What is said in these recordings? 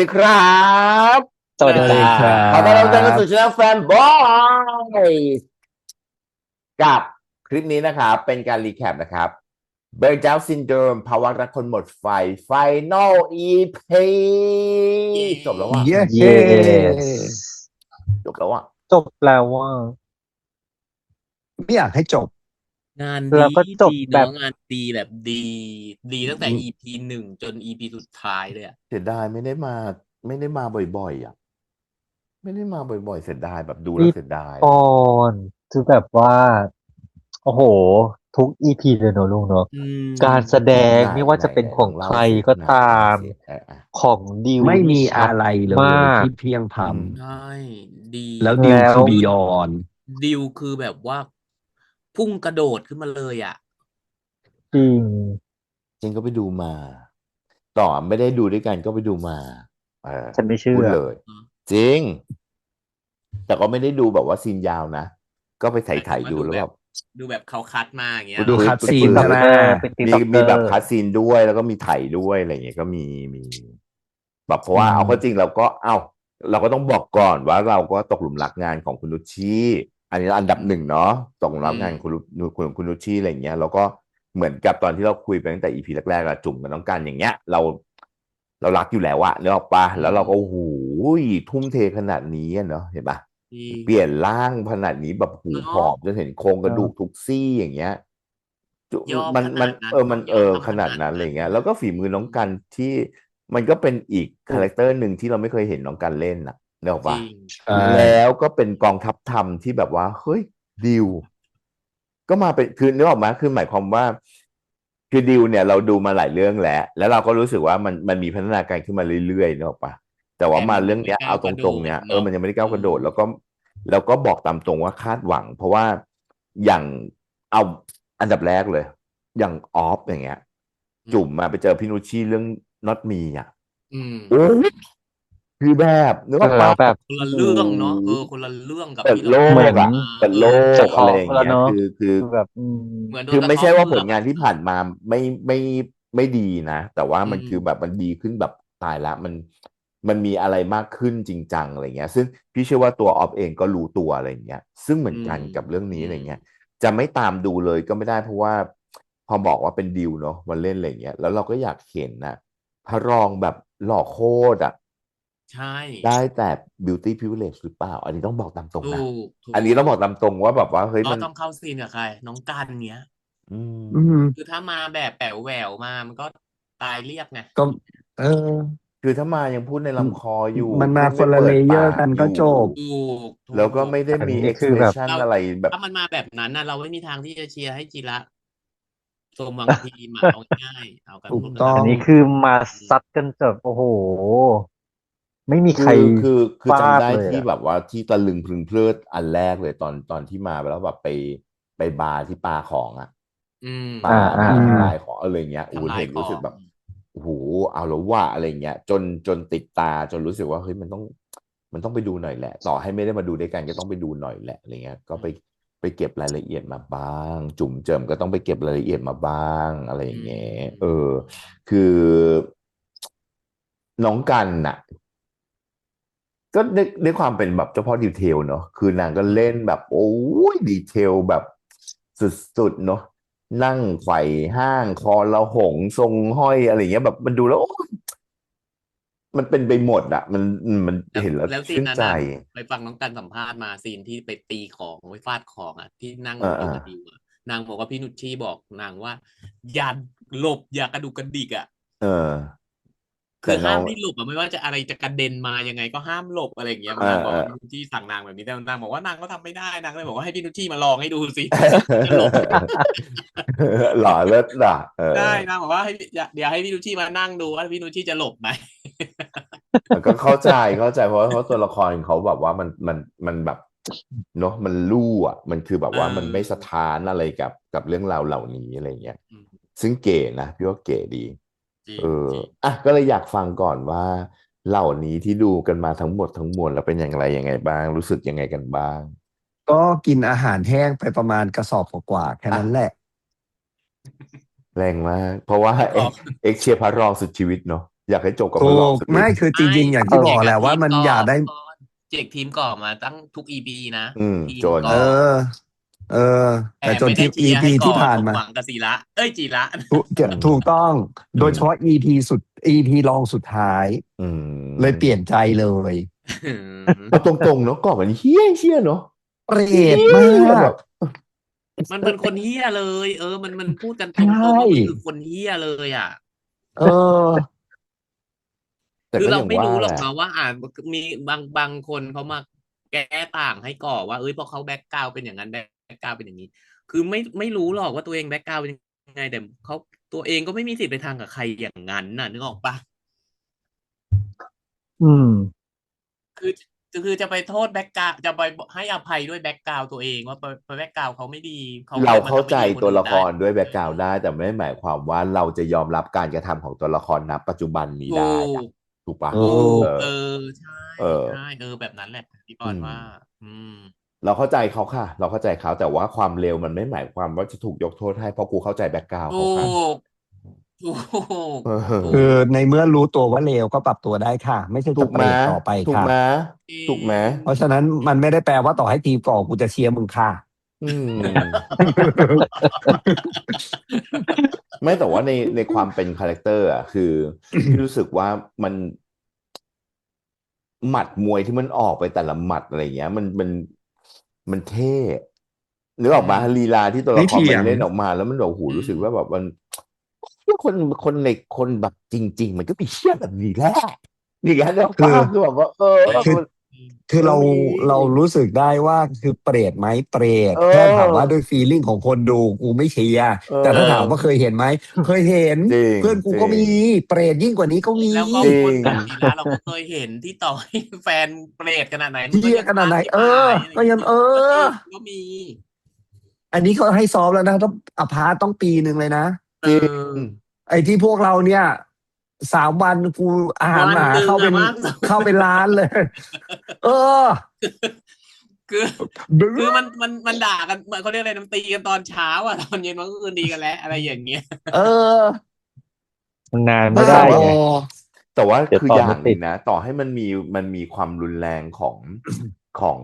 ดีครับสวัสดีจ้าสวัสดีครัขอต้อนรับทุกท่านเข้าบสู่ช่องแฟนบอยกับคลิปนี้นะครับเป็นการรีแคปนะครับเบิร์น o า t ซินโดรมภาวะรักคนหมดไฟไฟนอลอีพีเย้จบแล้วว่ะเย้ yes จบแล้วอ่ะจบแล้วว่าไม่อยากให้จบงานดีแล้วก็จบดีแบบเนาะงานดีแบบดีตั้งแต่ EP 1จน EP สุดท้ายเลยอ่ะเสียดายไม่ได้มาบ่อยๆอ่ะไม่ได้มาบ่อยๆเสียดายแบบดูแล้วรีบเสียดายออนคือแบบว่าโอ้โหทุกอีพีเลยเนอะลุงเนอะอืมการแสดงไหนไม่ว่าจะเป็นไหนลองของใครเล่าสิก็ตาเล่ามสิของดิวไม่นี่มีชัดอะไรเลมยากที่เพียงพอืม ใช่ดีำแล้วดิวแล้วคือบียอน ดิวคือแบบว่าพุ่งกระโดดขึ้นมาเลยอ่ะจริงจริงก็ไปดูมาต่อไม่ได้ดูด้วยกันก็ไปดูมาเออฉันไม่พูเชื่อดเลยจริงแต่ก็ไม่ได้ดูแบบว่าซีนยาวนะก็ไปหมายถึถ่ายงว่าดูแบบดูแล้วแบบดูแบบเขาคัดมาอย่างเงี้ปืยเหรอดปืดดูคัดปืดปืซีนใช่ไหมดเป็นติ๊กมีต็อกเกอร์มีแบบคัสซีนด้วยแล้วก็มีถ่ายด้วยอะไรอย่างเงี้ยก็มีแบบเพราะอืว่าเอาเข้าจริงมเราก็ต้องบอกก่อนว่าเราก็ตกหลุมรักงานของคุณนุชชีอันนี้อันดับหนึ่งเนาะตกหลุมรักอืมงานคุณนุชชีอะไรอย่างเงี้ยแล้วก็เหมือนกับตอนที่เราคุยไปตั้งแต่อีพีแรกๆอะจุ่มกับน้องกันอย่างเงี้ยเรารักอยู่แล้วอะนึกออกปะอืแล้วเราก็โอ้โหมทุ่มเทขนาดนี้อะเนาะเห็นปะจริงเปลี่ยนร่างขนาดนี้แบบหูผเนาะอมจนเห็นโครงกระดูกเนอะทุกซี่อย่างเงี้ยจุยอมมันมันขนาดนั้นมันต้องยอมทำขขนาดนาดนั้นอะไรนั้นเงี้ยแล้วก็ฝีมือน้องกันที่มันก็เป็นอีกคาแรคเตอร์หนึ่งที่เราไม่เคยเห็นน้องกันเล่นน่ะนึกออกปะจริงใช่แล้วก็เป็นกองทัพธรรมที่แบบว่าเฮ้ยดิวก็มาเป็นคือนึกออกไหมคือหมายความว่าคือดิวเนี่ยเราดูมาหลายเรื่องแล้วเราก็รู้สึกว่ามันมีพัฒนาการขึ้นมาเรื่อยๆนึกออกปะแต่ว่าแต่มันยังมาเรื่องไม่ก้าวเนี้ยเอาตกระโดรงๆเนี่ยดเนาะมันยังไม่ได้เอก้าวกระโดอดแล้วก็บอกตามตรงว่าคาดหวังเพราะว่าอย่างเอาอันดับแรกเลยอย่างออฟอย่างเงี้ยอืมจุ่มมาไปเจอพี่นุชชี่เรื่อง not me อ่ะอืม โอ้ยคือแบบนึกออกปะแล้วแบบคนละโอ้โห เรื่องเนาะคนละเรื่องกับเปิดโลที่เราดูเหมือนมาเปิดโลจะออกอะไรอย่างเงี้ยกแล้วเนอะคือคือแบบเหมือนโดคือนกระเทาะไม่ใช่ว่าผเปลือกอ่ะลงานที่ผ่านมาไม่ไม่ไม่ดีนะแต่ว่าอืมันคือแบบมมันดีขึ้นแบบตายละมันมีอะไรมากขึ้นจริงจังอะไรเงี้ยซึ่งพี่เชื่อว่าตัวออฟเองก็รู้ตัวอะไรเงี้ยซึ่งเหมือืมอนกันกับเรื่องอืมนี้อะไรเงี้ยจะไม่ตามดูเลยก็ไม่ได้เพราะว่าพอบอกว่าเป็นดิวเนาะมันเล่นอะไรเงี้ยแล้วเราก็อยากเห็นนะพระรองแบบหล่อโคตรอ่ะ ใช่ได้แต่ beauty privilege หรือเปล่า อันนี้ต้องบอกตามตรงถูนะกถูอันนี้ต้องบกอกตามตรงว่าแบบว่าเฮ้ยก็มันต้องเข้าซีนกับใครน้องกันเนี้ยอือืมมคือถ้ามาแบบแป๋วแหววมามันก็ตายเรียบไงก็เออคือถ้ามายังพูดในลำคออยู่มันพูมาคนละเลดไม่เปิดเยอร์ปากอยู่กันก็จบถูถูแล้วก็กไม่ได้มี อันนี้คือแบบ expression เราอะไรแบบถ้ามันมาแบบนั้นนะเราไม่มีทางที่จะเชียร์ให้จิระสมหวังทีมอะเอาง่ายๆเอากันถูกพูดกันต้องอันนี้ตามตรงคือมาซัดกันจบโอ้โหไม่มีใครคือฟาจำได้ดเลยอ่ะที่แบบว่าที่ตะลึงพึงเพลิดอันแรกเลยตอนที่มาแล้วแบบไปบาร์ที่ปาของอ่ะ อืมปาอ่าอ่ามาอืมอ่าทำลายของอะไรเงี้ยโอ้โหทำลายเห็นของรู้สึกแบบโอ้โหเอาแล้วว่าอะไรเงี้ยจนติดตาจนรู้สึกว่าเฮ้ยมันต้องไปดูหน่อยแหละต่อให้ไม่ได้มาดูด้วยกันก็ต้องไปดูหน่อยแหละอะไรเงี้ยก็ไปเก็บรายละเอียดมาบ้างจุ่มเจิมก็ต้องไปเก็บรายละเอียดมาบ้างอะไรออืย่างเงี้ยมคือน้องกันน่ะก็ด้วยความเป็นแบบเจ้าพ่อดีเทลเนาะคือนางก็อืมเล่นแบบโอ้ยดีเทลแบบสุดๆเนาะนั่งไขว่ห้างคอละหงทรงห้อยอะไรเงี้ยแบบมันดูแล้วโอ้ยมันเป็นไปหมดอะมันแล้วเห็นแล้วแล้วซีชื่นใจนนั้นน่ะไปฟังน้องกันสัมภาษณ์มาซีนที่ไปตีของไปฟาดของอ่ะที่นั่งอยู่อ่าอ่ากับดิวอ่ะนางบอกว่าพี่นุชชีบอกนางว่าอย่าหลบอย่ากระดุกกระดิกอ่ะเออแต่คือห้าน้องมไม่หลบอ่ะไม่ว่าจะอะไรจะกระเด็นมายังไงก็ห้ามหลบอะไรอย่างเงี้ยอ่านางบอกอ่า ว่าพี่นุชชีสั่งนางแบบนี้แต่นางบอกว่านางก็ทำไม่ได้นางก็เลยบอกว่าให้พี่นุชชีมาลองให้ดูสิจะหลบ หล่อเลิศด่ะเออ ได้นางบอกว่าให้เดี๋ยวให้พี่นุชชีมานั่งดูว่าพี่นุชชีจะหลบไหม ก็เข้าใจเพราะตัวละครเขาแบบว่ามันแบบเนาะมันลู่อ่ะมันคือแบบเอว่ามันไม่สะอท้านอะไรกับเรื่องราวเหล่านี้อะไรเงี้ยอืมซึ่งเก๋นะพี่ว่าเก๋ดีจริงเออจริงอ่ะก็เลยอยากฟังก่อนว่าเหล่านี้ที่ดูกันมาทั้งหมดทั้งมวลแล้วเป็นอย่างไรยังไงบ้างรู้สึกยังไงกันบ้างก็กินอาหารแห้งไปประมาณกระสอบกว่าๆแค่อ่ะนั้นแหละแรงมากเพราะว่าแล้วก็ เอ็กเชียร์พระรองสุดชีวิตเนาะ อยากให้จบกับ ถู มันหลอก ก สักที ไม่คือจริง ๆ อย่างที่บอกแหละว่ามันอยากได้ เจกทีมก่อมาตั้งทุกอีพีนะ ทีม จน ก่ เอ อ อ เออ แต่ แต่จน ไม่ได้ ที่ เชียร์ EP ให้ก่ ที่ อ ผ่าน สม มา หวังกับศิระจิระ ถูกต้อง โดยเฉพาะ EP รองสุดท้าย อืม เลยเปลี่ยนใจเลย เอาตรงๆเนาะก่อนมันเฮี้ยเนาะ เปรตมาก มันเป็นคนเฮี้ยเลย มันพูดกันต ใช่ รงๆว่ามันคือคนเฮี้ยเลยอ่ะ เออ แต่ คือ ก็ เรา อย่าง ไม่ ว่า รู้หร แห อก ละ เนาะว่ามีบางคนเขามาแก้ต่างให้ก่อว่าเพราะเขาแบ็กกราวด์เป็นอย่างนั้นแบ็กกราวด์เป็นอย่างนี้ คือไม่รู้หรอกว่าตัวเองแบ็กกราวด์เป็นยังไงแต่เขาตัวเองก็ไม่มีสิทธิ์ไปทางกับใครอย่างนั้นน่ะนึกออกปะ อืม คือจะไปโทษแบ็กกราวด์จะไปให้อภัยด้วยแบ็กกราวด์ตัวเองว่าแบ็กกราวด์เขาไม่ดีเขา เรา มัน เข้า ทำ ใจ ไม่ดีคน ตัว อื่น ละค ได้ รด้วยแบ็กกราวด์ได้ แต่ไม่ได้หมายความว่าเราจะยอมรับการกระทำของตัวละครณปัจจุบันนี้ ถู ได้อะ ก ถูกปะ ถู ถูก เออ ใช่ เออ ใช่แบบนั้นแหละพี่บอลว่า เราเข้าใจเขาค่ะ เราเข้าใจเขาแต่ว่าความเร็วมันไม่หมายความว่าจะถูกยกโทษให้เพราะกูเข้าใจแบ็กกราวด์ ถู เขาค่ะ กถูก เออ ถู คือก ในเมื่อรู้ตัวว่าเลวก็ปรับตัวได้ค่ะ ไม่ใช่ ถู จะ ก เป ไห ร ม ตต่อไป ถูก ค่ะ ไหมถูกไหม เพราะฉะนั้นมันไม่ได้แปลว่าต่อให้ทีมก่อกูจะเชียร์มึงค่ะ อืม ไม่แต่ว่าในความเป็นคาแรคเตอร์อ่ะคือพี่รู้สึกว่ามันหมัดมวยที่มันออกไปแต่ละหมัดอะไรเงี้ย มันเท่นึกออกมาลีลาที่ตัวละคร ไม่เถี มั ย น ง เล่นออกมาแล้วมันแบบโอ้โหรู้สึกว่าแบบมันคนในคนแบบจริง ๆ มันก็มีเชี่ยแบบนี้แหละนี่แหละเนี่ยป้าคือแบบว่า คือ มัน คือเรา มันมี เรารู้สึกได้ว่าคือเปรตไหมเปรต เออ แค่ถามว่าด้วยฟีลลิ่งของคนดูกูไม่เชียร์ เออ แต่ถ้าถามว่าเคยเห็นไหมเคยเห็น จริง เพื่อนกูก็ จริง มีเปรตยิ่งกว่านี้ก็มี แล้วก็ จริ คน ง แบบศิระเราก็เคยเห็นที่ต่อให้แฟนเปรตขนาดไหนมันก็ เหี้ย ยัง ขนาดไหน รัที่ เออ หายอะไร ก็ยัง เงี้ เออ ก็มี อันนี้เขาให้ซ้อมแล้วนะต้องอพาร์ตต้องปีหนึ่งเลยนะ เอ จริ อ ง ไอ้ที่พวกเราเนี่ย3 วันกูอาหารหมา วันหนึ่ง เข้าเป็น อะมั้ง เข้าเป็นล้านเลย เออ คือมันด่ากันเขาเรียกอะไรน้ำตีกันตอนเช้าอ่ะตอนเย็นมันก็คืนดีกันแล้วอะไรอย่างเงี้ย เออ มันนานไม่ บ้า ได้ บอ ไง แต่ว่า เดี๋ยว คือ ต่อ อย่าง ไม่ ห ติ นึ่ ด งนะต่อให้มันมีความรุนแรงของ ของ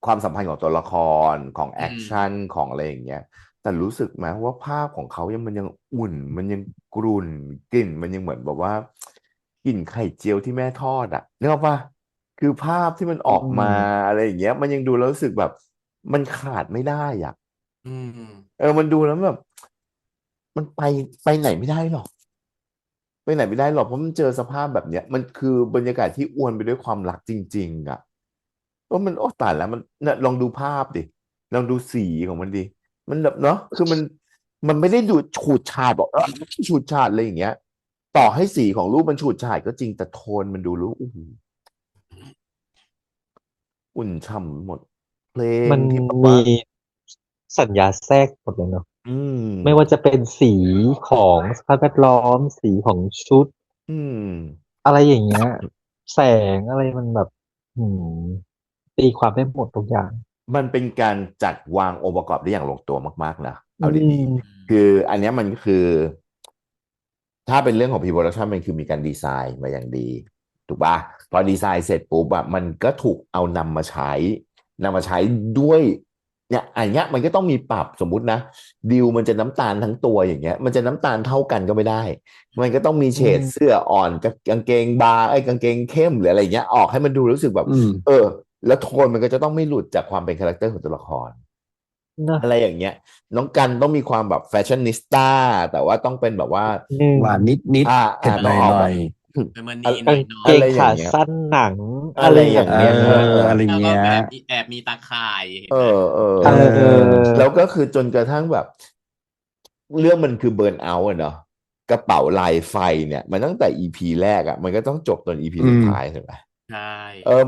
ความสัมพันธ์ของตัวละครของแอคชั่นของอะไรอย่างเงี้ย แต่รู้สึกไหมว่าภาพของเขามันยังอุ่น มันยังกรุ่นกลิ่นมันยังเหมือนแบบว่ากลิ่นไข่เจียวที่แม่ทอดอ่ะนึกออกปะคือภาพที่มันออกมาอะไรอย่างเงี้ย มันยังดูแล้วรู้สึกแบบ มันขาดไม่ได้อ่ะ อืม มันดูแล้วแบบ มันไปไหนไม่ได้หรอก ไปไหนไม่ได้หรอกเพราะมันเจอสภาพแบบเนี้ย มันคือบรรยากาศที่อวนไปด้วยความรักจริง ๆ อ่ะมันตายแล้วมันเนี่ยลองดูภาพดิลองดูสีของมันดิมันแบบเนาะคือมันไม่ได้ดูฉูดฉาดบอกฉูดฉาดอะไรอย่างเงี้ย ต่อให้สีของรูปมันฉูดฉาดก็จริงแต่โทนมันดูรู้อุ่นฉ่ำหมด เพลง มัน ที่แบบ มี ว่า สัญญาแทรกหมดเลยเนาะ อืม ไม่ว่าจะเป็นสีของสภาพแวดล้อม สีของชุด อืม อะไรอย่างเงี้ย แสงอะไรมันแบบ อืม ตีความได้หมดทุกอย่าง มันเป็นการจัดวางองค์ประกอบได้อย่างลงตัวมากๆนะเอา อื ดี ม ๆคืออันเนี้ยมันคือ ถ้าเป็นเรื่องของ pre-production มันคือมีการดีไซน์มาอย่างดี ถูกปะพอดีไซน์เสร็จปุ๊บอะมันก็ถูกเอานำมาใช้ด้วยเนี่ยอันเนี้ยมันก็ต้องมีปรับสมมุตินะดิวมันจะน้ำตาลทั้งตัวอย่างเงี้ย มันจะน้ำตาลเท่ากันก็ไม่ได้ มันก็ต้องมีเฉดเสื้ออ่อนกับกางเกงบาร์กางเกงเข้มหรืออะไรเงี้ยออกให้มันดูรู้สึกแบบ อืม แล้วโทนมันก็จะต้องไม่หลุดจากความเป็นคาแรคเตอร์ของตัวละคร นะ อะไรอย่างเงี้ย น้องกันต้องมีความแบบแฟชั่นนิสต้าแต่ว่าต้องเป็นแบบว่า หนึ่ง หวานนิดเผ็ดห ต้องออก น่ แบ อบ ย เป็นมันนี่ห กา น่ ง อย เกง อะไรอย่า ขาง เงี้ย สั้นหนัง อะไรอย่าง ๆ เงี้ย อะไร แล้ว เงี้ ก็ ย แอบมีตาข่ายเห็น เอ ไหม อ เออ แล้วก็คือจนกระทั่งแบบ เรื่องมันคือเบิร์นเอาท์อะเนาะกระเป๋าลายไฟเนี่ย มันตั้งแต่ EP แรกอะมันก็ต้องจบตอน EP สุดท้ายใช่ไหม ใช่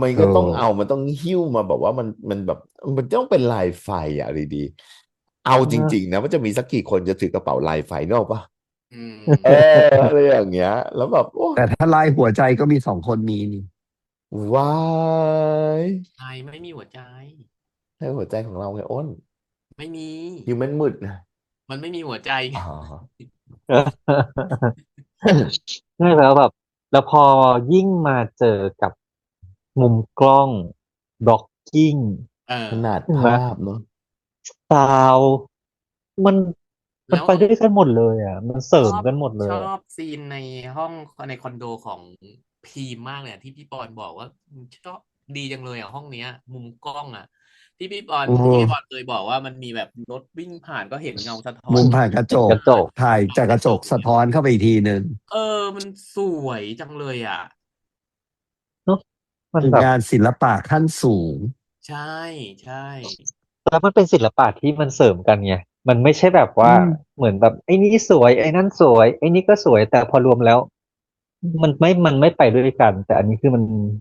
มันก็ต้อง ถูก มันต้องหิ้วมาแบบว่ามันแบบมันต้องเป็นลายไฟอะดีๆเอาจริง ๆ นะว่าจะมีสักกี่คนจะถือกระเป๋าลายไฟนกออกปะ อืม อะไรอย่างเงี้ย แล้วแบบโอ้ แต่ถ้าลายหัวใจก็มี2 คนมีนี่ ว้าย ใช่ไม่มีหัวใจ ให้หัวใจของเราไงอ้น ไม่มี ฮิวแมนมืดนะ มันไม่มีหัวใจ อ๋อ ใช่แล้วแบบแล้วพอยิ่งมาเจอกับมุมกล้องบล็อกกิ้งเออ ขนาดใช่ไหมภาพเนาะซาวด์มันมันแล้วไปด้วยกันหมดเลยอ่ะมันเสริมชอบกันหมดเลชอยอะบซีนในห้องในคอนโดของพีมมากเลยอะที่พี่ปอนบอกว่าชอบดีจังเลยอ่ะห้องเนี้ยมุมกล้องอ่ะที่พี่ปอนโอ้ที่พี่ปอนเคยบอกว่ามันมีแบบรถวิ่งผ่านก็เห็นเงาสะท้อนมุมจากผ่านกระจกกระจกถ่ายผ่านจากกระจกกระจกเนี่ยสะท้อนเข้าไปอีกทีหนึ่งเออมันสวยจังเลยอ่ะเนอะมันคือแบบงานศิลปะขั้นสูงใช่ใช่แล้วมันเป็นศิลปะที่มันเสริมกันไงมันไม่ใช่แบบอืว่ามเหมือนแบบไอ้นี่สวยไอ้นั่นสวยไอ้นี่ก็สวยแต่พอรวมแล้วมันไม่ไปด้วยกันแต่อันนี้คือ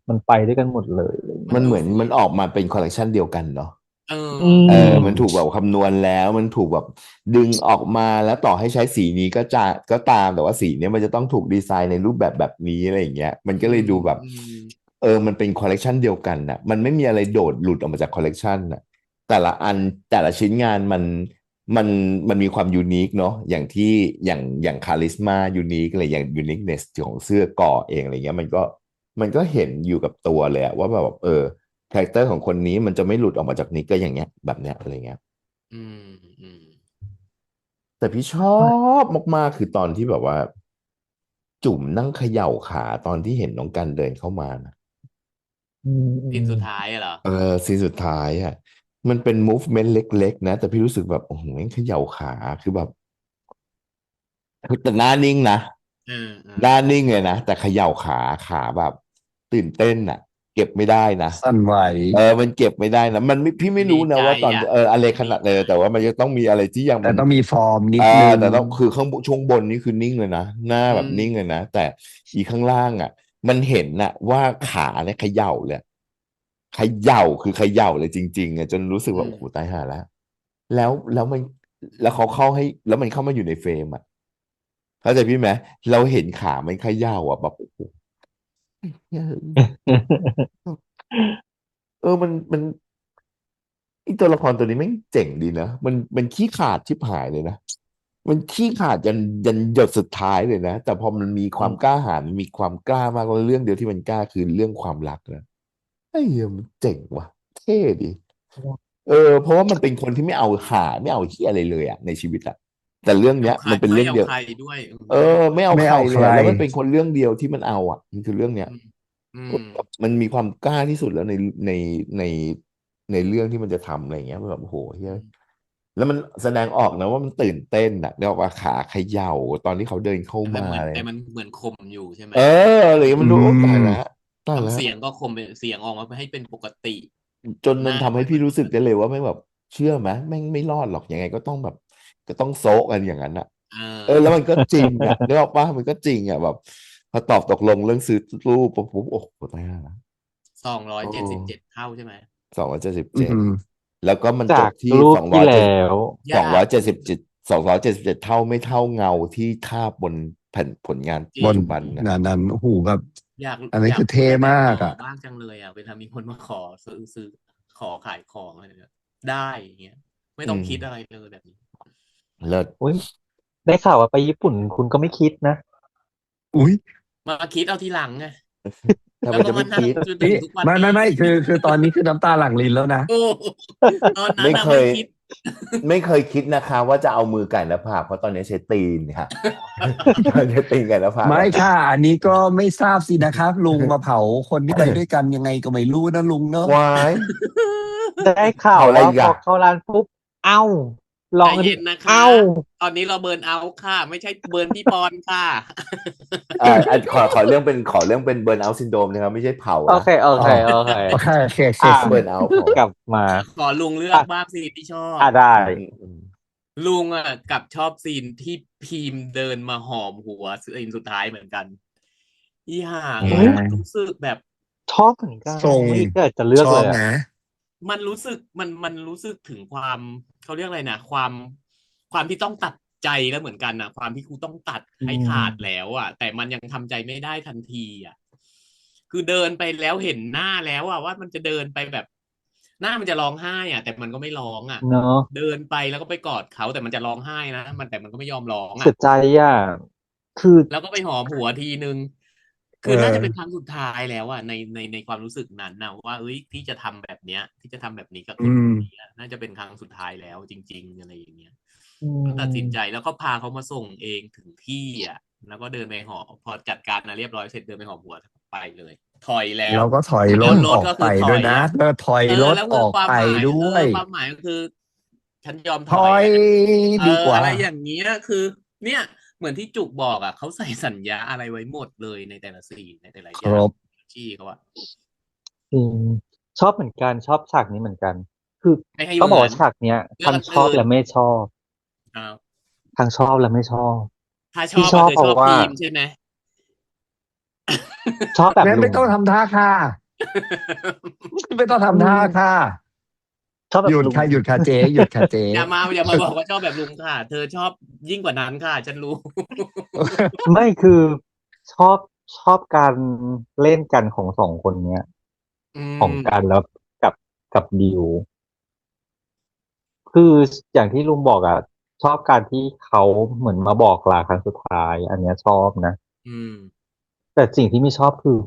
มันไปด้วยกันหมดเลยอะไรอย่างมันเงี้ยมันเหมือนดูสวยมันออกมาเป็นคอลเลกชันเดียวกันเนาะ เอออืเออมมันถูกแบบคำนวณแล้วมันถูกแบบดึงออกมาแล้วต่อให้ใช้สีนี้ก็ตามแต่ว่าสีเนี้ยมันจะต้องถูกดีไซน์ในรูปแบบแบบนี้อะไรอย่างเงี้ยมันก็อืมเลยดูแบบอืมมันเป็นคอลเลกชันเดียวกันน่ะมันไม่มีอะไรโดดหลุดออกมาจากคอลเลกชันน่ะแต่ละอันแต่ละชิ้นงานมันมันมีความยูนิคเนาะอย่างคาลิสมายูนิคอะไรอย่างยูนิคเนสของเสื้อก่อเองอะไรเงี้ยมันก็เห็นอยู่กับตัวเลยอะว่าแบบคาแรคเตอร์ของคนนี้มันจะไม่หลุดออกมาจากนิกเกอร์อย่างเงี้ยแบบเนี้ยอะไรเงี้ยอืมอืมแต่พี่ชอบมากๆคือตอนที่แบบว่าจุ๋มนั่งเขย่าขาตอนที่เห็นน้องกันเดินเข้ามานะอืมอืมซีนสุดท้ายอะเหรอซีนสุดท้ายอ่ะมันเป็น movement เล็กๆนะแต่พี่รู้สึกแบบโอ้โหแม่งเขย่าขาคือแบบแต่หน้านิ่งนะเออเออหน้านิ่งเลยนะแต่เขย่าขาแบบตื่นเต้นอ่ะเก็บไม่ได้นะสั่นไหวมันเก็บไม่ได้นะมันไม่พี่ไม่รู้ดีใจนะว่าตอนอ่ะอะไรขดีใจนาดแต่ว่ามันจะต้องมีอะไรที่ยังมัน แต่ต้องมีฟอร์มนิอ่าดนึงแต่ต้องคือข้างบนช่วงบนนี่คือนิ่งเลยนะหน้าอืแบบนิ่งเลยมนะแต่อีข้างล่างอ่ะมันเห็นน่ะว่าขาเนี่ยเขย่าเลยเขย่าคือเขย่าเลยจริงๆอ่ะจนรู้สึกอืมว่าโอ้โหตายห่าแล้วแล้วมันแล้วเขาเข้าให้แล้วมันเข้ามาอยู่ในเฟรมอ่ะเข้าใจพี่ไหมเราเห็นขามันเขย่าอ่ะแบบโอ้โหเมันไอตัวละครตัวนี้แม่งเจ๋งดีนะมันขี้ขลาดชิบหายเลยนะ มันขี้ขลาดยันหยดสุดท้ายเลยนะแต่พอมันมีความกล้าหาญมันมีความกล้ามากแล้วเรื่องเดียวที่มันกล้าคือเรื่องความรักนะไอ้เหี้ยมันเจ๋งว่ะเท่ดีเพราะว่ามันเป็นคนที่ไม่เอาเหี้ยอะไรเลยอะในชีวิตอะแต่เรื่องเนี้ยเอาใครมันเป็นเรื่องเดียวไม่เอาใครด้วยเออไม่เอาใครไม่เอาใครเลยอะแล้วมันเป็นคนเรื่องเดียวที่มันเอาอะมันคือเรื่องเนี้ยอืมอืเออมแบบมันมีความกล้าที่สุดแล้วในในในเรื่องที่มันจะทำอะไรอย่างเงี้ยแบบโอ้โหเฮีย อืมแล้วมันแสดงออกนะว่ามันตื่นเต้นอ่ะเรียกว่าขาเขย่าตอนที่เขาเดินเข้าแต่มาเหมือนเลยแต่มันเหมือนคมอยู่ใช่ไหมเอออะไรอย่างเงี้ยอืมันดูโอ้ตายมแล้วตายแล้วทำเสียงก็คมเป็นเสียงออกมาให้เป็นปกติจนหน้ามันทำก็ให้เหมือนให้พี่รู้สึกปกติได้เลยว่าไม่งแบบเชื่อไหมแม่งไม่รอดหรอกยังไงก็ต้องแบบก็ต้องโซะกันอย่างนั้นอ่ะเอแล้วมันอก็จริงอ่ะนึกออกปะมันก็จริงอ่ะแบบพอตอบตกลงเรื่องซื้อรูปปุ๊บโอ้โหตายแล้ว277เท่าใช่ไหมอื277มแล้วก็มันจจากบที่รูปที่แลสองร้อยเจ็ด้วสองร้ยากอยเจ็ดสิบเจ็ด277เท่าไม่เท่าเงาที่คาบบนแผ่นผลงานปัจจริงบนจุบันนะ งานนั้นโอ้โหแบบอยากอันนี้อยากคือเท่เมื่อยแบบหมอมากอ่ะบ้างจังเลยอ่ะเวลามีคนมาขอซื้อขอขายของอะไรเนี่ยได้อย่างเงี้ยไม่อืมต้องคิดอะไรเลยแบบนี้เลิศ อุ้ยได้ข่าวว่าไปญี่ปุ่นคุณก็ไม่คิดนะ อุ้ยมาคิดเอาทีหลังไง ทำแล้วไมจะก็มานั่งไม่คิดจนถึนี่งทุกวันไม่นี้ไม่คือตอนนี้คือน้ำตาหลั่งลิ้นแล้วนะโอ้ตอนนั้นไม่เคยนะไม่คิด ไม่เคยคิดนะคะว่าจะเอามือไก่หน้าผากเพราะตอนนี้ใช้ตีนค่ะตอนนี้ตีนไก่หน้าผากไม่แล้วค่ะอันนี้ก็ไม่ทราบสินะครับลุงมาเผาคนที่ไปด้วยกันยังไงก็ไม่รู้นะลุงเนอะวายได้ข่าวเผาอะไรว่าอีกอะพอเข้าร้านปุ๊บเอ้าลใจองอันนี้เย็นนะคะเอ้าตอนนี้เราเบิร์นเอาท์ค่ะไม่ใช่เบิร์นพี่ปอนค่ะ ขอเรื่องเป็นเบิร์นเอาท์ซินโดรมนะครับไม่ใช่เผาโอนะเคโออ๋อเคโอเคโอเคโอเคโอเคอ่ะเบิร์นเอาท์เผากลับมาขอลุงเลืออ่ะกบ้างสิที่ชอบได้อืมลุงอ่ะกับชอบซีนที่พีมเดินมาหอมหัวซีนสุดท้ายเหมือนกันอีห่าอ่เอ้ยมันารู้สึกแบบชอบเหมือนกันทรงเมื่อกี้ก็จะเลือกเลยอ่ะชอบนะมันรู้สึกมันรู้สึกถึงความเขาเรียกอะไรนะความที่ต้องตัดใจแล้วเหมือนกันนะความที่กูต้องตัดอืให้มขาดแล้วอ่ะแต่มันยังทำใจไม่ได้ทันทีอ่ะคือเดินไปแล้วเห็นหน้าแล้วอ่ะว่ามันจะเดินไปแบบหน้ามันจะร้องไห้อ่ะแต่มันก็ไม่ร้องอ่ะเนาะเดินไปแล้วก็ไปกอดเขาแต่มันจะร้องไห้นะแต่มันก็ไม่ยอมร้องอ่ะ เสียใจอ่ะ คือ แล้วก็ไปหอมหัวทีนึง เอ คือน่าจะ อ เป็นครั้งสุดท้ายแล้วอะในความรู้สึกนั้นนะว่าเอ้ยที่จะทำแบบเนี้ย ที่จะทำแบบนี้กับค อื นคน ม นี้อะน่าจะเป็นครั้งสุดท้ายแล้วจริง ๆ อะไรอย่างเงี้ย อื ก็ตัดสิน ม ใจแล้วก็พาเขามาส่งเองถึงที่อะแล้วก็เดินไปหอพอจัดการนะเรียบร้อยเสร็จเดินไปหอมหัวไปเลย ถอยแล้ แล้ว วก็ถอยร แล้ว ถ ร อ ถ อก ก็ ไป คือถ ด้ อ วย ย นะ อะ แล้วถอยรถ แล้ว อ คือ อก ความ ไป หมาย ด้วย ความหมายก็คือ ฉันยอม ถ ถ อ อย ย อะ ดีกว่า อะไรอย่างเงี้ย คือ เนี่ย เหมือนที่จุกบอกอะเขาใส่สัญญาอะไรไว้หมดเลยในแต่ละซีนในแต่ละ ค อย่าร ง บ ที่เขาอะ อืม ชอบเหมือนกัน ชอบฉากนี้เหมือนกัน คือ ไม่ให้ ต้อง เห บอก มือ ว่าน ฉากเนี้ย เลือ ทั้ ก ง อัน ชอบ อื่น และไม่ชอบ อ้าว ทั้งชอบและไม่ชอบ ถ้าช ที่ อบ ช อะ อบ เธอ เพ ช ราะ อบ ว่า พีม ใช่ไหม? ชอบแบบ งั้น ลุ ไม่ ง ต้องทำท่าค่ะ ไม่ต้อง อื ทำท่าม ค่ะ ชอบแบ หยุ บ ด ลุง ค่ะ หยุดค่ะเจ๊ หยุดค่ะเจ๊ อย่ามา อย่ามาบอกว่าชอบแบบลุงค่ะ เธอชอบยิ่งกว่านั้นค่ะ ฉันรู้ ไม่ คือ ชอบ ชอบการเล่นกันของ 2 คนเนี้ย อืของ ม กัน แล้ว กับ ดิว คือ อย่างที่ลุงบอกอะ ชอบการที่เขาเหมือนมาบอกลาครั้งสุดท้าย อันเนี้ยชอบนะ อืม แต่สิ่งที่ไม่ชอบคือ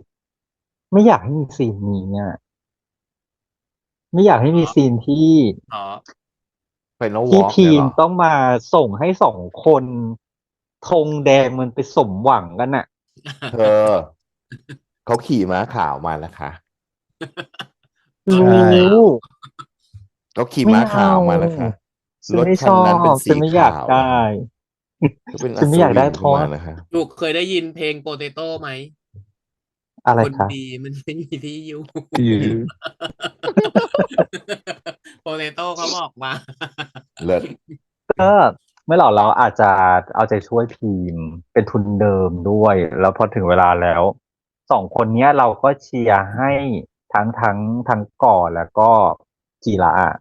ไม่อยากให้มีซีนนี้อะ ไม่อยากให้มีซีนที่ อ๋อ Final ที่ Walk พเนี่ยีเหร ม อ? ต้องมาส่งให้ 2 คน ธงแดงมันไปสมหวังกันน่ะ เธอ เขาขี่ม้าขาวมานะคะ ก็ ใช ดู ่ แล้ว เขาขี่ ไม่ ม้า เอ ขา า วมานะคะ ฉัน รถ ไม่ คั ช น อนั้นเป็น บ ส ฉั ี นไม่อ ข ยาก าว ได้ ก็เป็น ฉันไม่อยาก อัศวิ ได้ น เพ ขึร้า นะ มา ว่า นะคะ จุกเคยได้ยินเพลง Potato ไหม? อะไร คน คะ ดีมัน ไม่มีที่อยู่ ยื้อ Potato เขาบอกมา เลิศ ก็ ไม่หรอก เราอาจจะเอาใจช่วยพีมเป็นทุนเดิมด้วย แล้วพอถึงเวลาแล้ว 2 คนเนี้ย เราก็เชียร์ให้ทั้งก่อ แล้วก็จิระอะ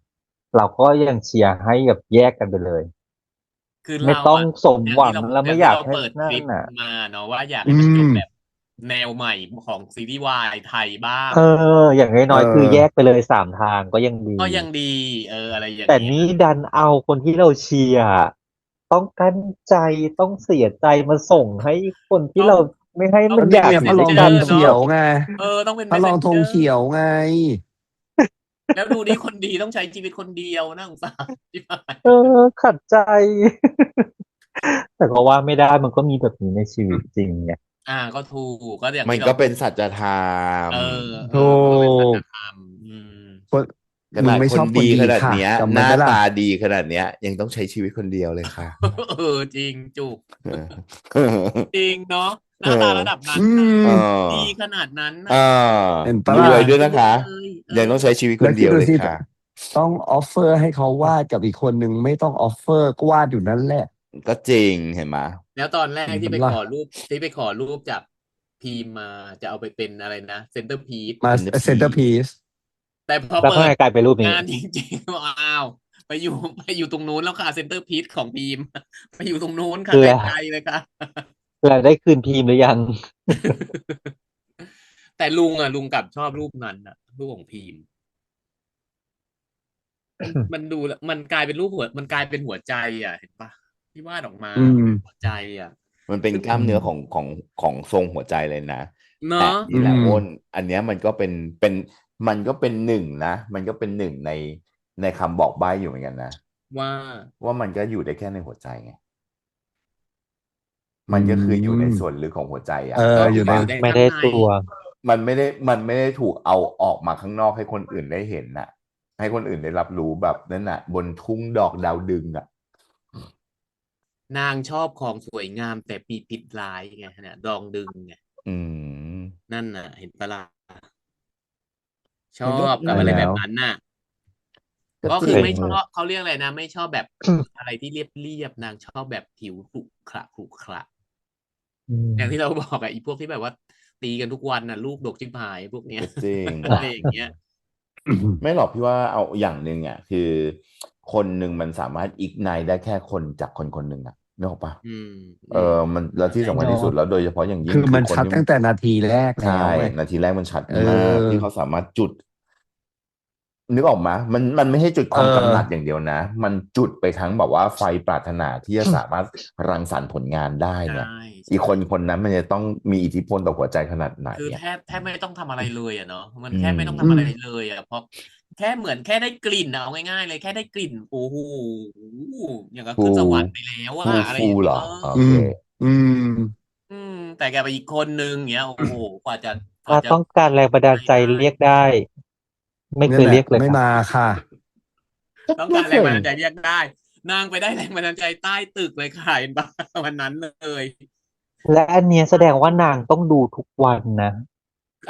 เราก็ยังเชียร์ให้แบบแยกกันไปเลย คือไม่ เรา ต้อง อะ สม อย่าง หวั ที่ ง เรา และ อ ไมย่่าง อ ทีย่า เร ก า ให้ เปิด นั่ คน ลิป น่ะ มาเนาะว่า อยาก อื ให้มันจบ ม แบบแนวใหม่ของซีรีส์วายไทยบ้าง เออ อย่าง เอน้อย ๆ คือแย อ กไปเลย 3 ทางก็ยังดี ก็ยังดี อะไรอย่าแต่งเงี้ย นี่ดันเอาคนที่เราเชียร์อะ ต้องกลั้นใจ ต้องเสียใจมาส่งให้คนที่ ต้อง เราไม่ให้ต้อ มั ง น เป็ อน ยาก เนี่ย อ พ ยู่ ระ ดร้ว อย ง ยกั ธ น ง น่ะ เขี Messenger ยว เนาะ ไง ต้องเป็น พระรองธง Messenger เขียวไง แล้วดูดิ คนดีต้องใช้ชีวิตคนเดียว น่าสงสาร ชิบหาย เออ ขัดใจ แต่ก็ว่าไม่ได้ มันก็มีแบบนี้ในชีวิตจริงไง ก็ถูก ก็อย่าง มั ที น่ เรา ก็เป็ บ นสัจธรรม เออ ถู มันก็เป็นสัจ ก ธรรม อืม คน ข มึ นาง ด ไม่ ค ช น อบค ดี นดี ขนาด ค่ะ เนี้ย จำ ห ไว้ น้า ไหมล่ะ? ตาดีขนาดเนี้ย ยังต้องใช้ชีวิตคนเดียวเลยค่ะ เออ จริง จุก เออ จริงเนาะ ห เอ น้าตา อ ระดับนั้ อื นน่ะ เอ ม อ ดีขนาดนั้น เอ น่ะ อ เห็นเปล่าร ล่ ะ? วยด้วย เล นะคะ ย เอ ยังต้องใช้ชีวิตค แล้ว น คเดิ ดี ยว ดู เลย สิ ค่ะ ต้อง offer ให้เขาวาด กับอีกคนหนึ่งไม่ต้อง offer ก็วาดอยู่นั่นแหละ ก็จริง เห็นไหม? แล้วตอนแร เห็ ก น ที่ เป ไป ล่า ขอรูป ที่ไปขอรูปจากพีมมา จะเอาไปเป็นอะไรนะ Centerpiece มา Centerpiece Centerpiece แต่พอ แล้ว เป ก็ ิด กลายเป็นรูปนี้ งาน จริง ๆ อ้าว ไปอยู่ตรงนู้นแล้วค่ะ Centerpiece ของพีม ไปอยู่ตรงนู้นค่ะ ไแล้ว กล ๆ เลยค่ะ แล้วได้คืนพีมหรือยัง? แต่ลุงอะ ลุงกลับชอบรูปนั้นน่ะ รูปของพีม มันดูแล้ว มันกลายเป็นรูปหัว มันกลายเป็นหัวใจอะ เห็นเปล่า? ที่วาดออกมา อื เป็น ม หัวใจอะ มันเป็น ซึ่ง กล้า อื มเนื้อ ม ของทรงหัวใจเลยนะ เนา แต่ ะ น อี ี่แหละ ือ้ม น อันเนี้ยมันก็เป็น มันก็เป็น 1 นะ มันก็เป็น 1 ในคำบอกใบ้อยู่เหมือนกันนะ ว่า? ว่ามันก็อยู่ได้แค่ในหัวใจไง อืมันก็คืออยู่ใน ม ส่วนลึกของหัวใจอ เอะ อ นึกอ ก็คอือ อกเปล่า? อยู่ใน ไม่ ข้า ได ง้ ใน ตัว มันไม่ได้ถูกเอาออกมาข้างนอกให้คนอื่นได้เห็นน่ะ ให้คนอื่นได้รับรู้แบบนั้นน่ะ บนทุ่งดอกดาวดึงอะ นางชอบของสวยงาม แต่มีพิษร้ายไง เนี่ย ดองดึงไง อืม นั่นน่ะ เห็นเปล่าล่ะ? ช มั อน ก็ บกั นบั ่อะ น ไร ใช่แลแหละ ้ว แบบนั้นน่ะ ก็ ก็ จ คื ร อิ ไม่ ง ชอบ เขาเรียกอะไรนะ ไม่ชอบแบบ อะไรที่เรียบ ๆ นางชอบแบบผิวขรุขระ อือย่างที่ ม เราบอกอะ อีพวกที่แบบว่าตีกันทุกวันน่ะ ลูกดกชิบหายพวกเนี้ย ก็จริง อะไรอย่างเงี้ย ไม่หรอก พี่ว่าเอาอย่างหนึ่งอะ คือคนหนึ่งมันสามารถ ignite ได้แค่คนจากคนคนหนึ่งอะ นึกออกเปล่า? อืม มัน แล้วที่ ใช่ สำคัญที่สุด แล้วโดยเฉพาะอย่างยคิ่ง ือ ค มัน คน ชัด ที่ ตั้งแต่นาทีแรก ใช แล้วไง นาทีแรกมันชัดเอมาก อ ที่เขาสามารถจุด นึกออกมามันไม่ใช่จุดความกำหนัด เออ อย่างเดียวนะ มันจุดไปทั้งแบบว่าไฟปรารถนาที่จะสามารถรังสรรค์ผลงานได้ ใช่ เนี่ย ใช่ อีกคนนั้นมันจะต้องมีอิทธิพลต่อหัวใจขนาดไหน คือ อ่ะ แทบไม่ต้องทำอะไรเลยอ่ะเนาะมัน อื แค่ ม ไม่ต้องทำอะไรเลยอ่ะเพราะแค่เหมือนแค่ได้กลิ่นอะเอาง่ายๆเลยแค่ได้กลิ่นโอ้โหอย่างกับ ฟู ขึ้นสวรรค์ไปแล้วอะอะไรอ ฟู ย่าง เหร เงี้ย อโอ อื เค ม อืม แต่แกไปอีกคนนึงเงี้ยโอ้โหกว่าจะ ถ้าต้องการแรงบันดาลใจเรียกได้ ไม่เค นั่น ย แห เรี ละ ยกเลย ไม่ ค่ะ มาค่ะ ต้องการแรงบันดาลใจเรียกได้นางไปได้แรงบันดาลใจใต้ตึกเลยค่ะเห็นปะวันนั้นเลย และอันเนี้ยแสดงว่านางต้องดูทุกวันนะ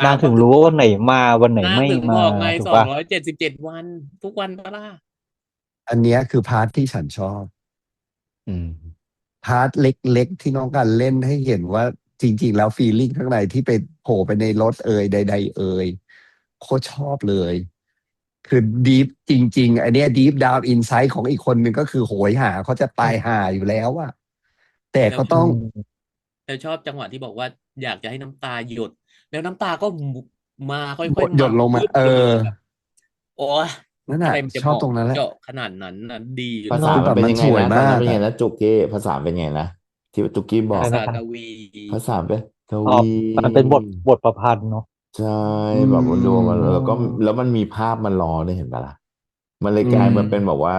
นางถึงรู้ว่าวันไหนมาวันไหน นาง ไม่ ถึงบ มา อกไง ถูก 277 ปะ วันทุกวันปะล่ะ อันเนี้ยคือพาร์ทที่ฉันชอบ อืม พาร์ทเล็กๆที่น้องกันเล่นให้เห็นว่าจริง ๆ แล้วฟีลลิ่งข้างในที่ไปโผล่ไปในรถใดๆโคตรชอบเลย คือดีฟจริง ๆ อันเนี้ยดีฟดาวอินไซต์ของอีกคนนึงก็คือโหยหาเขาจะตายห่าอยู่แล้วอะแต่ก็ต้อง แต่ชอบจังหวะที่บอกว่าอยากจะให้น้ำตาหยด แล้วน้ำตาก็มาค่อย หยดลงมา ปึ๊บเลยแบบโอ้ย นั่น อะ น่ะ ไรมันจะ ชอบ เหมาะ ตรงนั้นแหละ เจาะขนาดนั้นนะดี ภาษา คือ มันเป็น แบบ ยังไง มันสวย นะตอนนั้น มาก เป็นยังไง อะ นะจุกกี้ภาษาเป็นไงนะที่จุกกี้บอก ภา อะไร ษา นะคะ กวี ภาษาเป็นก อ๋อ วี มันเป็นบทประพันธ์เนาะ ใช่ อื แบบมันดูมัน ม แล้วมันมีภาพมันรอด้วยเห็นปะล่ะมันเลย อื กลาย ม มาเป็นแบบว่า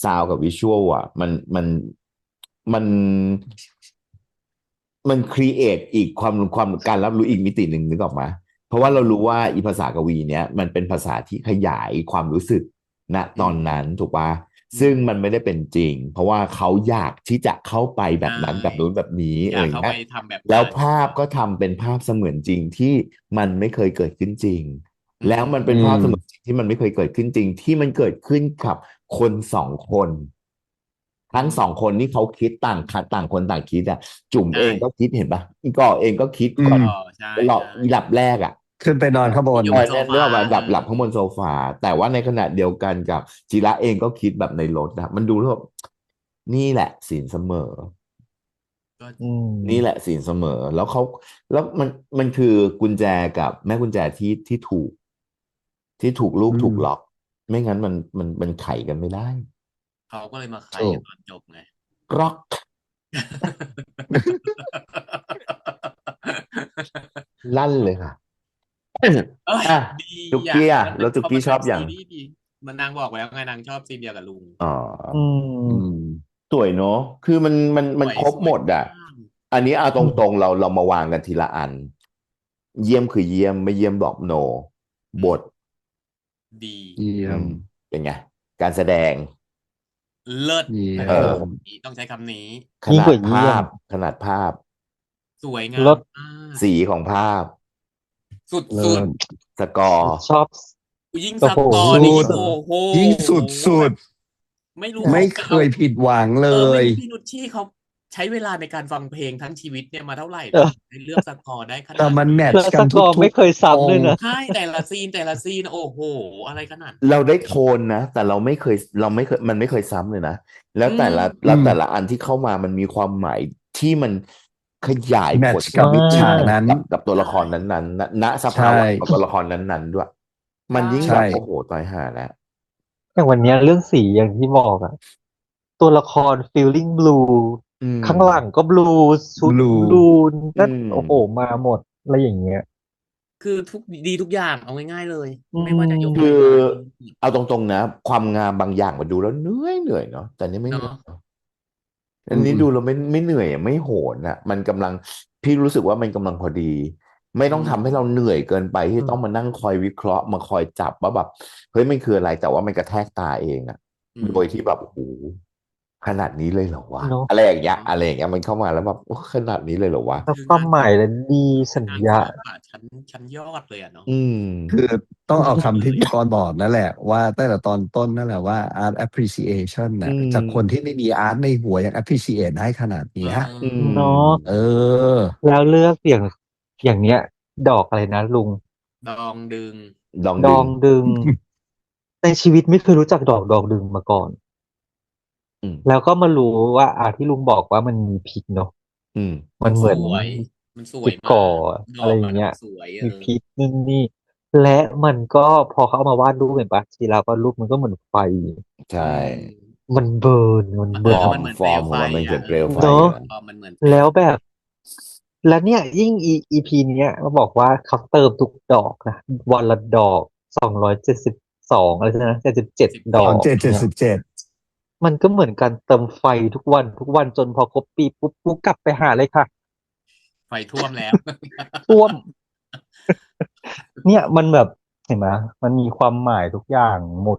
ซาวกับวิชวลอ่ะมันครีเอทอีกความการรับรู้อีกมิติหนึ่งนึกออกมาเพราะว่าเรารู้ว่าอีภาษากวีเนี้ยมันเป็นภาษาที่ขยายความรู้สึกณตอนนั้นถูกปะซึ่งมันไม่ได้เป็นจริง เพราะว่าเขาอยากที่จะเข้าไปแบบนั้น ใช่ แบบนู้นแบบนี้ อ อะไร ยาก อย่าง เข้า เงี้ ไป ย ทำแบบ แล้ว นั้น ภาพก็ทำเป็นภาพเสมือนจริงที่มันไม่เคยเกิดขึ้นจริง อืม แล้วมันเป็น อืม ภาพเสมือนจริงที่มันไม่เคยเกิดขึ้นจริง ที่มันเกิดขึ้นกับคนสองคน ทั้งสองคนนี่เขาคิดต่างคนต่างคิดอ่ะ จุ๋ม ใช่ เองก็คิดเห็นปะอีก่อเองก็คิด อื ก่อน ม ใช่ หลับ ใช่ หลับแรกอ่ะ ขึ้นไปนอนข้างบน อยู่บนโซ เนี่ย ฟา เรื่องว่าหลับข้างบนโซฟา แต่ว่าในขณะเดียวกันกับจิระเองก็คิดแบบในรถนะมันดูแล้วแบบนี่แหละศีลเสมอ ก็ อืม นี่แหละศีลเสมอ แล้วมันคือกุญแจกับแม่กุญแจที่ถูกลูก อืม ถูกล็อก ไม่งั้นมันไขกันไม่ได้ เขาก็เลยมาไข ถู กั ก นตอนจบไง ล็อก ลั่นเลยค่ะ เอ้ย อ่ะ ดี จุก อ่ะ กี้อ่ะ มัน แล้วจุก พอ กี้ มัน ช เป็ อบ น อย่า ซี ง รีส์ดีมันนางบอกแล้วไงนางชอบซีนเดียวกับลุง อ๋อ อืม อืม สวยเนอะคือมันสวย ครบ สวย หมดอ่ะ มาก อันนี้เอาตรงๆเรามาวางกันทีละอัน เยี่ยมคือเยี่ยมไม่เยี่ยมบอกโน บท ดี เยี่ยม เป็นไง การแสดง เลิศ เยี่ย เออ ม ต้องใช้คำนี้ ข ยิ่ง นาด กว่าเยี่ย ภาม พ ขนาดภาพ สวยงาม รถ มาก สีของภาพ สุด เลิ สุด ศ สกอร์ ชอบ ยิ่ง โอ้ ส โห กอร์ สุ นี่ ด โอ้โห ยิ่งสุด ไม่รู้ ไม่ เขา เคยผิดหวังเล ไม่ ย รู้พี่นุชชี่เขาใช้เวลาในการฟังเพลงทั้งชีวิตเนี่ยมาเท่าไหร่ เออ ถึงได้เลือกสกอร์ได้ขนา แต่ ด มันแม นี้ ท แล้ว ช์กั ส น กอร์ ทุ ไม่ ก เคย ๆ ซ้ำ อ เลย งค์ นะ ใช่แต่ละซีนโอ้โห อะไรขนาด เราได้โทนนะ แต่เราไม่เคยมันไม่เคยซ้ำเลยนะ แล้วแต่ละ อืม อันที่เข้ามามันมีความหมายที่มันขยาย แม ผ ท ล ช์กับ อ่า ฉากนั้น กับตัวละครนั้นๆณส ใช่ ภาวะของตัวละครนั้นๆด้วย มันยิ่ง ใช่ แบบโอ้โหตายห่าแล้ว อย่างวันเนี้ยเรื่องสีอย่างที่บอกอะตัวละคร feeling blue อืม ข้างหลังก็ blue ชุด Blue blue นั่น อืม โอ้โหมาหมดอะไรอย่างเงี้ย คือดีทุกอย่างเอาง่ายๆเลย อืม ไม่ว่าจะยก คื อะไร อ มาดีหมด เอาตรงๆนะ ความงามบางอย่างมันดูแล้วเหนื่อยเนาะแต่นี่ไม่เหนื่อย เนาะ อันนี้ดูเราไม่เหนื่อยอะไม่โหนอ่ะ มันกำลังพี่รู้สึกว่ามันกำลังพอดี ไม่ต้องทำให้เราเหนื่อยเกินไปที่ต้องมานั่งคอยวิเคราะห์มาคอยจับว่าแบบเฮ้ยมันคืออะไรแต่ว่ามันกระแทกตาเองอ่ะ อืม โดยที่แบบโอ้โหขนาดนี้เลยเหรอวะ เนอะ อะไรอย่างเงี้ยมันเข้ามาแล้วแบบโอ้ขนาดนี้เลยเหรอวะ แล้วความหมายและดีสัญ งาน ญา ศิลปะชั้นยอดเลยอะเนาะ อืม คือต้องเอาคำที่พี่กรณ์บอกนั่นแหละว่าตั้งแต่ตอนต้นนั่นแหละว่า art appreciation น่ะ อืม จากคนที่ไม่มีอาร์ตในหัวยัง appreciate ได้ขนาดเนี้ย อืม เนาะ เออ แล้วเลือกอย่างเนี้ย ดอกอะไรนะลุง ดองดึง ดอง ด ดึ อง งดึง ในชีวิตไม่เคยรู้จักดองดึงมาก่อน อืม แล้วก็มารู้ว่าที่ลุงบอกว่ามันมีพิษเนาะ อืม มันเหมือน สวย มันสวย ติด มา ก่อก ด อะไร อก อ มั ย่าน งเงี้ย สวย มีพิษนู่นนี่ และมันก็พอเขาเอามาวาดรูปเห็นปะทีละวาดรูปมันก็เหมือนไฟ ใช่ มันเบิร์นมัน เอ เบิ อ ร์น มันเหมือน ฟ เปล อร์ ว มข ไฟ องมันเป็น อ่ะ เปลวไฟ เนอะ อยู่แล้ว มันเหมือนเปล แล้ว วแบบ แล้วเนี่ยยิ่งอีพีเนี้ยมาบอกว่าเขาเติมทุกดอกนะวันละดอก272อะไรนะ77ดอก 2777 มันก็เหมือนการเติมไฟทุกวันทุกวันจนพอครบปีปุ๊บกูกลับไปหาเลยค่ะ ไฟท่วมแล้ว ท่วม เนี่ยมันแบบเห็นไหมมันมีความหมายทุกอย่างหมด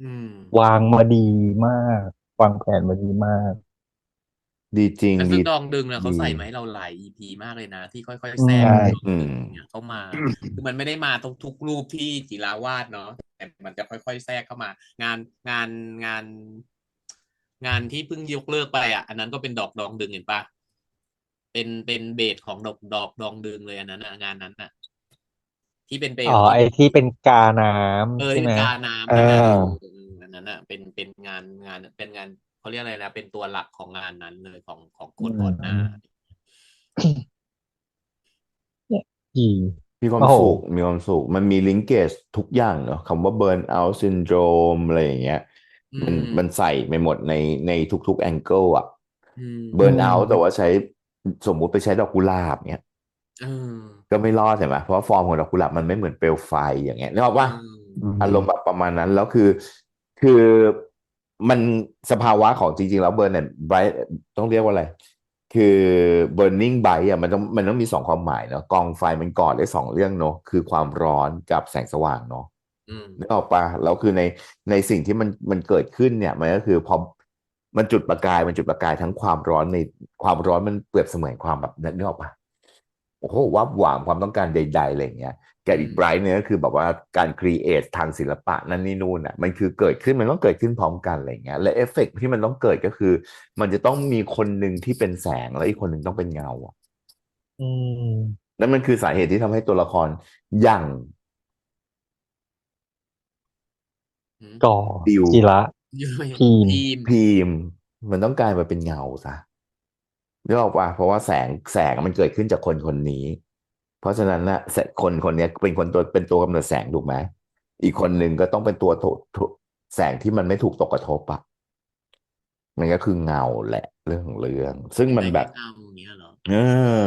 อืม วางมาดีมาก วางแผนมาดีมาก ดีจริง แต่ ดี ซึ่งดองดึงเนี่ยเขา ดี ใส่มาให้เราหลาย EP มากเลยนะ ที่ค่อยๆ อื แทร ม ก ใช่ ดองดึงเนี่ยเข้ามา คือมันไม่ได้มาทุกรูปที่จิราวาดเนาะแต่มันจะค่อยๆแทรกเข้ามา งานงานงาน งานที่เพิ่งยกเลิกไปอ่ะ อันนั้นก็เป็นดอกดองดึงเห็นปะเป็นเบสของดอกดองดึงเลยอันนั้นอ่ะงานนั้นอ่ะ ที่เป็นเปล อ๋ ว อ ที่ ไอ้ที่เป็นกาน้ เออ ำใช่ ที่ ไห เป็ ม นกาน้ำ เอ นั่นน่ะ อ อันนั้นอ่ะเป็นงานเป็นงานเขาเรียกอะไรนะเป็นตัวหลักของงานนั้นเลยของคนก่อนหน้า เนี่ยดี มีความ โอ้โห สุขมีความสุขมันมีลิงเกจทุกอย่างเนาะคำว่า burn out syndrome อะไรอย่างเงี้ย อื มัน ม มันใส่ไปหมดในทุกๆแองเกิลอะ อืม burn อืม out แต่ว่าใช้สมมุติไปใช้ดอกกุหลาบเงี้ย เออ ก็ไม่รอดใช่ไหมเพราะว่าฟอร์มของดอกกุหลาบมันไม่เหมือนเปลวไฟอย่างเงี้ยนึกออก อื ปะ ม อารมณ์แบบประมาณนั้นแล้วคือมันสภาวะของจริงๆแล้วเบอร์เนี่ยไบรท์ต้องเรียกว่าอะไร คือ burning bright อ่ะมันต้องมีสองความหมายเนาะกองไฟมันก่อได้สองเรื่องเนาะคือความร้อนกับแสงสว่างเนาะ อืม นึกออกปะแล้วคือในสิ่งที่มันเกิดขึ้นเนี่ยมันก็คือพอมันจุดประกายทั้งความร้อนในความร้อนมันเปรียบเสมือนความแบบนึกออกปะโอ้โหวับหวามความต้องการใดๆอะไรอย่างเงี้ยกับอีกไบรท์เนี่ยก็คือแบบว่าการครีเอททางศิลปะนั่นนี่นู่นอ่ะมันคือเกิดขึ้นมันต้องเกิดขึ้นพร้อมกันอะไรอย่างเงี้ยและเอฟเฟกต์ที่มันต้องเกิดก็คือ มันจะต้องมีคนหนึ่งที่เป็นแสงแล้วอีกคนหนึ่งต้องเป็นเงาอะ อืม นั่นมันคือสาเหตุที่ทำให้ตัวละครอย่าง อืม ก่อ ดิว จิระ อยู่ไม่ พีม พีมมันต้องกลายมาเป็นเงาซะนึกออกป่ะเพราะว่าแสงมันเกิดขึ้นจากคนคนนี้ เพราะฉะนั้นนะคนเนี้ยเป็นตัวกำเนิดแสงถูกไหมอีกคนหนึ่งก็ต้องเป็นตัวแสงที่มันไม่ถูกตกกระทบอะมันก็คือเงาแหละเรื่องของเรื่อง ซึ่งมัน แต่ แบ ไม่ บ เอาอย่างเงี้ยเหรอ เออ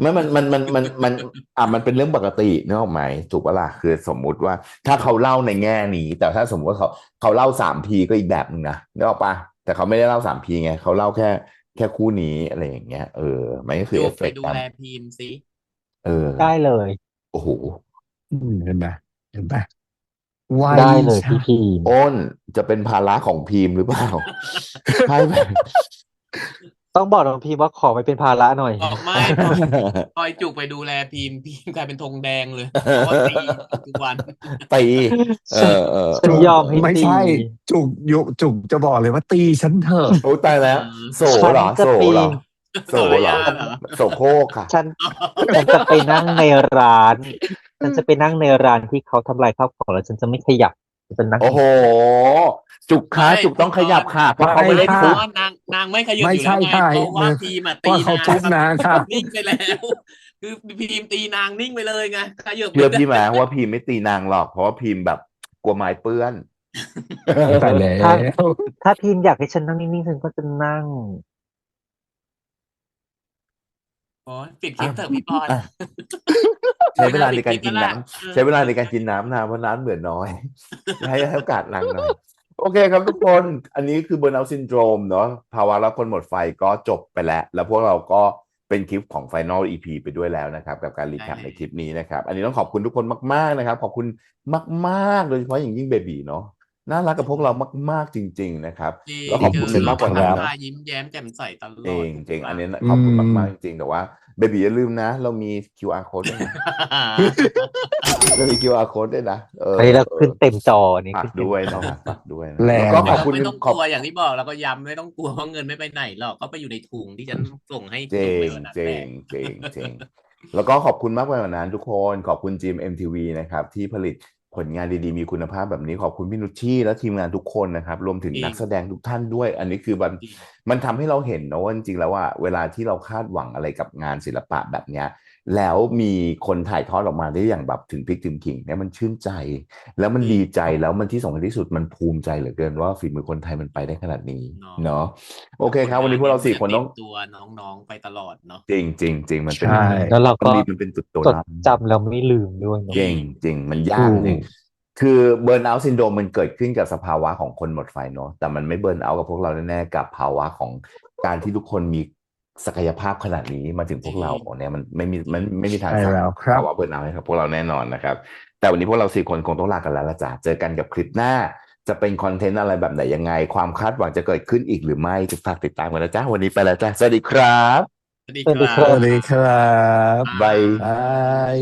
มันเป็นเรื่องปกตินึกออกไหมถูกปะล่ะคือสมมุติว่า ถ้าเขาเล่าในแง่นี้ แต่ถ้าสมมติว่าเขาเล่า3 พีก็อีกแบบหนึ่งนะนึกออกปะแต่เขาไม่ได้เล่า3 พีไงเขาเล่าแค่คู่นี้อะไรอย่างเงี้ยมันก็คือ จุ เอก ฟเฟ ไป กต์ ดู ตาม แลพีมสิ ได้เลย โอ้โห เห็นไหมไว ได้เลย ใช่ พี่พีม อ้นจะเป็นภาระของพีมหรือเปล่า ให้ไป ต้องบอกน้องพีมว่าขอไปเป็นภาระหน่อย บอกไม่ปล่อยจุกไปดูแลพีมกลายเป็นธงแดงเลย เพราะว่าตีทุกวัน ตีเอ ฉัน อ ฉันยอมให้ ไม่ ตี ใช่ จุกจะบอกเลยว่าตีฉันเถอะ โอ้ตายแล้ว โส ฉัน เหรอ จะ โส ปี เหรอน โสเหรอ โสระยะเหรอ โสโครกค่ะ ฉันจะไปนั่งในร้าน ฉันจะไปนั่งในร้านที่เขาทำลายข้าวของแล้วฉันจะไม่ขยับฉันนั่ง โอ้โห จุกค้า ไม่ จุกต้องขยับค่ะ เพราะเขาไม่ได้ ไม่ ทุบ ค่ะ นางไม่ขยับ ไม่ อยู่แล้วไง ใช่ เพราะว่า ค่ะ พีมอะ เพราะเขาทุบนางค่ะ นิ่งไปแล้ว คือพีมตีนางนิ่งไปเลยไงขยับ เชื่อ ไม่ได้ พี่ไหมว่าพีมไม่ตีนางหรอก เพราะว่าพีมแบบกลัวไม้เปื้อน ตายแล้ว ถ้าพีมอยากให้ฉันนั่งนิ่งๆฉันก็จะนั่ง โอ้ยปิดคลิปเถอะพี่ปอน อ่ะ ใช้เวลาในการกินน้ เออ ำใช้เวลาในการกินน้ำนะเพราะน้ำเหลือน้อย ให้โอกาสนางหน่อย โอเคครับทุกคน อันนี้คือ Burnout Syndrome เนาะภาวะรักคนหมดไฟก็จบไปแล้ว แล้วพวกเราก็เป็นคลิปของ Final EP ไปด้วยแล้วนะครับ กับการรีแคปในคลิปนี้นะครับ อันนี้ต้องขอบคุณทุกคนมากๆนะครับ ขอบคุณมากๆโดยเฉพาะอย่างยิ่งเบบีเนาะน่ารักกับพวกเรามากๆจริง ๆ นะครับ จริง แล้วขอบคุณเป็นมากกว่า เจอ นั้น ทัก นะ ทายยิ้มแย้มแจ่มใสตล จ อ ริ ด งจริง ทุก อัน วั นี้ขอบคุณมากๆจริงๆแต่ว่าเบบีอย่าลืมนะ เรามี QR code ด้วยนะ เรามี QR code ด้วยนะ อันนี้เราขึ้นเต็มจออันนี้ ฝาก ขึ้นเต็ม ด้วย จอ นะครับฝากด้วยนะ แรง แล้วก็ขอบคุณ ไม่ต้อง ข ก อบ ลัวอย่างที่บอกเราก็ย้ำไม่ต้องกลัวเพราะเงินไม่ไปไหนหรอกก็ไปอยู่ในถุงที่ฉันส่งให้ เจ จุกไป ง วันนั้น เจ แห ง ละ เจงเจงแล้วก็ขอบคุณมากไปกว่านั้นทุกคนขอบคุณจีม MTV นะครับที่ผลิตผลงานดีๆมีคุณภาพแบบนี้ขอบคุณพี่นุชชี่และทีมงานทุกคนนะครับรวมถึง จริง นักแสดงทุกท่านด้วย อันนี้คือมัน จริง มันทำให้เราเห็นนะว่าจริงๆแล้วว่าเวลาที่เราคาดหวังอะไรกับงานศิลปะแบบเนี้ย แล้วมีคนถ่ายทอดออกมาได้อย่างแบบถึงพริกถึงขิงเนี่ยมันชื่นใจ แล้วมันดีใจแล้วมันที่สำคัญที่สุดมันภูมิใจเหลือเกินว่าฝีมือคนไทยมันไปได้ขนาดนี้ เนาะ เนาะโอ แล้ว เค ผ ค ล รับ วัน งาน นี้พวก เนี่ย เรา มัน สี่ จะ คน ติ ต้ ด อง ตัวน้องๆไปตลอดเนาะ จริงจริงจริงมันเป็น ใช่ แล้วเรา มัน ก็ ดีมันเป็นตัว จด ล่ จำแล้วไม่ลืมด้วย จ เนาะ จ ริ ริง ง จริงมัน จริง ยาก ถู จริง ก คือเบิร์นเอาท์ซินโดรมมันเกิดขึ้นกับสภาวะของคนหมดไฟเนาะแต่มันไม่เบิร์นเอาท์กับพวกเราแน่ๆกับภาวะของการที่ทุกคนมีศักยภาพขนาดนี้มาถึงพ จ ว ริ กเรา ง เนี่ยมันไม่มีทาง ใช่ สร้าง แล้วครับ ภาวะเบิร์นเอาท์ให้กับพวกเราแน่นอนนะครับ แต่วันนี้พวกเรา4 คนคงต้องลากันแล้วละจ้ะเจอกันกับคลิปหน้า จะเป็นคอนเทนต์อะไรแบบไหนยังไง ความคาดหวังจะเกิดขึ้นอีกหรือไม่ฝากติดตามกันนะจ๊ะวันนี้ไปแล้วจ้ะสวัสดีครับ สวัสดี สวัส ค ดี รั ครับ สวัสดีครับ บาย บาย